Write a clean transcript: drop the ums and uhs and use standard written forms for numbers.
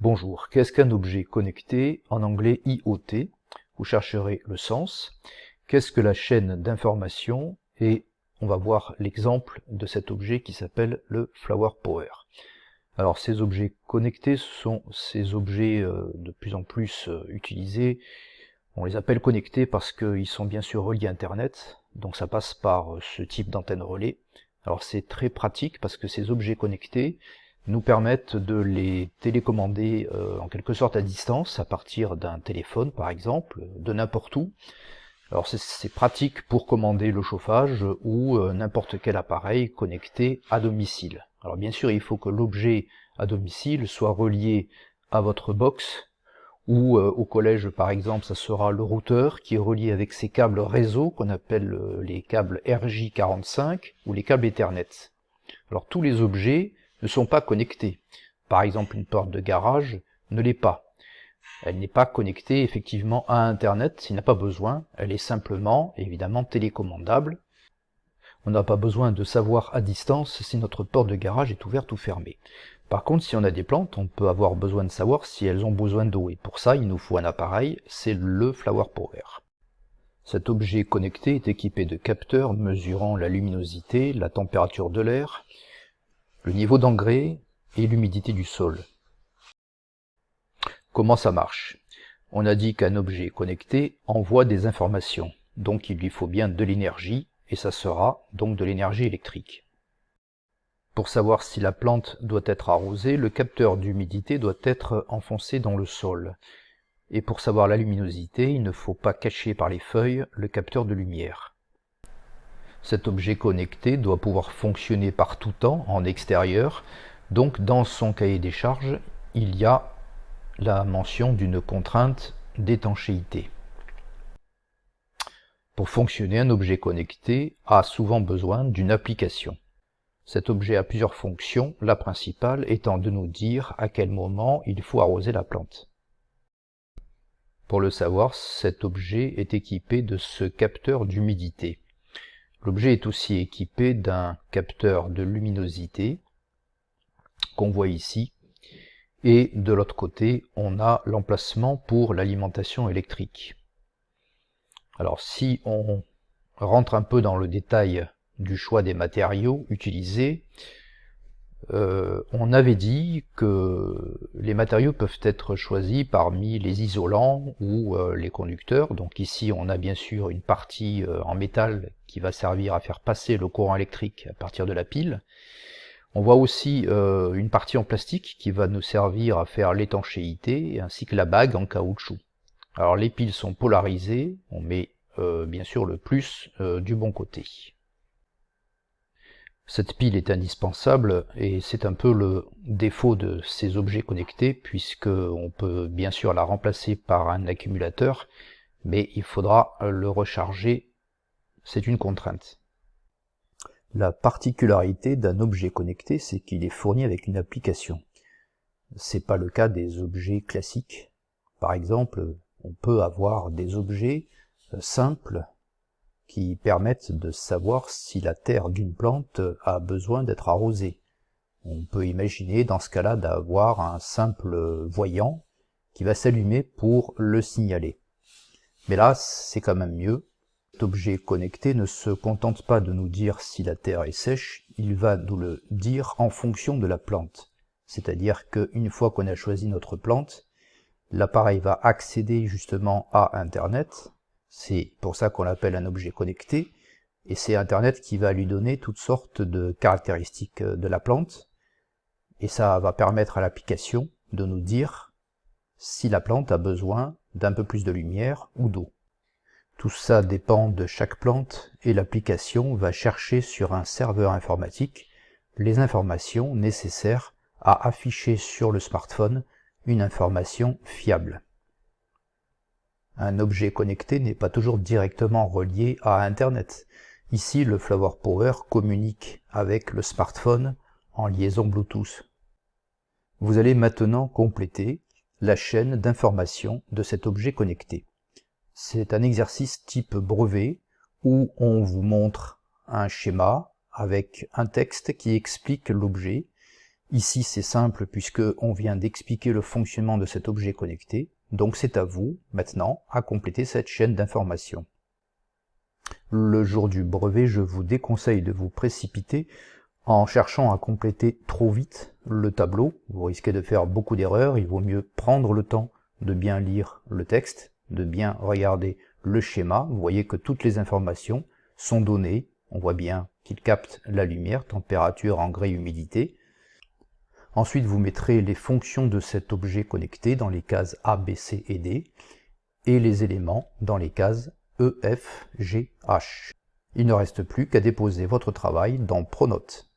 Bonjour, qu'est-ce qu'un objet connecté, en anglais IoT? Vous chercherez le sens. Qu'est-ce que la chaîne d'information? Et on va voir l'exemple de cet objet qui s'appelle le Flower Power. Alors ces objets connectés, ce sont ces objets de plus en plus utilisés. On les appelle connectés parce qu'ils sont bien sûr reliés à Internet, donc ça passe par ce type d'antenne relais. Alors c'est très pratique parce que ces objets connectés nous permettent de les télécommander en quelque sorte à distance, à partir d'un téléphone par exemple, de n'importe où. Alors c'est pratique pour commander le chauffage ou n'importe quel appareil connecté à domicile. Alors bien sûr, il faut que l'objet à domicile soit relié à votre box, ou au collège par exemple, ça sera le routeur qui est relié avec ces câbles réseau qu'on appelle les câbles RJ45 ou les câbles Ethernet. Alors tous les objets ne sont pas connectés. Par exemple, une porte de garage ne l'est pas. Elle n'est pas connectée effectivement à Internet, s'il n'a pas besoin. Elle est simplement, évidemment, télécommandable. On n'a pas besoin de savoir à distance si notre porte de garage est ouverte ou fermée. Par contre, si on a des plantes, on peut avoir besoin de savoir si elles ont besoin d'eau. Et pour ça, il nous faut un appareil, c'est le Flower Power. Cet objet connecté est équipé de capteurs mesurant la luminosité, la température de l'air, le niveau d'engrais et l'humidité du sol. Comment ça marche? On a dit qu'un objet connecté envoie des informations, donc il lui faut bien de l'énergie, et ça sera donc de l'énergie électrique. Pour savoir si la plante doit être arrosée, le capteur d'humidité doit être enfoncé dans le sol. Et pour savoir la luminosité, il ne faut pas cacher par les feuilles le capteur de lumière. Cet objet connecté doit pouvoir fonctionner par tout temps en extérieur, donc dans son cahier des charges, il y a la mention d'une contrainte d'étanchéité. Pour fonctionner, un objet connecté a souvent besoin d'une application. Cet objet a plusieurs fonctions, la principale étant de nous dire à quel moment il faut arroser la plante. Pour le savoir, cet objet est équipé de ce capteur d'humidité. L'objet est aussi équipé d'un capteur de luminosité qu'on voit ici. Et de l'autre côté, on a l'emplacement pour l'alimentation électrique. Alors si on rentre un peu dans le détail du choix des matériaux utilisés, on avait dit que les matériaux peuvent être choisis parmi les isolants ou les conducteurs. Donc ici on a bien sûr une partie en métal qui va servir à faire passer le courant électrique à partir de la pile. On voit aussi une partie en plastique qui va nous servir à faire l'étanchéité, ainsi que la bague en caoutchouc. Alors les piles sont polarisées, on met bien sûr le plus du bon côté. Cette pile est indispensable et c'est un peu le défaut de ces objets connectés, puisqu'on peut bien sûr la remplacer par un accumulateur, mais il faudra le recharger, c'est une contrainte. La particularité d'un objet connecté, c'est qu'il est fourni avec une application. C'est pas le cas des objets classiques. Par exemple, on peut avoir des objets simples qui permettent de savoir si la terre d'une plante a besoin d'être arrosée. On peut imaginer dans ce cas-là d'avoir un simple voyant qui va s'allumer pour le signaler. Mais là, c'est quand même mieux. Cet objet connecté ne se contente pas de nous dire si la terre est sèche, il va nous le dire en fonction de la plante. C'est-à-dire qu'une fois qu'on a choisi notre plante, l'appareil va accéder justement à Internet. C'est pour ça qu'on l'appelle un objet connecté. Et c'est Internet qui va lui donner toutes sortes de caractéristiques de la plante. Et ça va permettre à l'application de nous dire si la plante a besoin d'un peu plus de lumière ou d'eau. Tout ça dépend de chaque plante et l'application va chercher sur un serveur informatique les informations nécessaires à afficher sur le smartphone une information fiable. Un objet connecté n'est pas toujours directement relié à Internet. Ici, le Flower Power communique avec le smartphone en liaison Bluetooth. Vous allez maintenant compléter la chaîne d'information de cet objet connecté. C'est un exercice type brevet où on vous montre un schéma avec un texte qui explique l'objet Ici, c'est simple puisque on vient d'expliquer le fonctionnement de cet objet connecté, donc c'est à vous, maintenant, à compléter cette chaîne d'informations. Le jour du brevet, je vous déconseille de vous précipiter en cherchant à compléter trop vite le tableau. Vous risquez de faire beaucoup d'erreurs, il vaut mieux prendre le temps de bien lire le texte, de bien regarder le schéma. Vous voyez que toutes les informations sont données, on voit bien qu'il capte la lumière, température, engrais, humidité. Ensuite, vous mettrez les fonctions de cet objet connecté dans les cases A, B, C et D, et les éléments dans les cases E, F, G, H. Il ne reste plus qu'à déposer votre travail dans Pronote.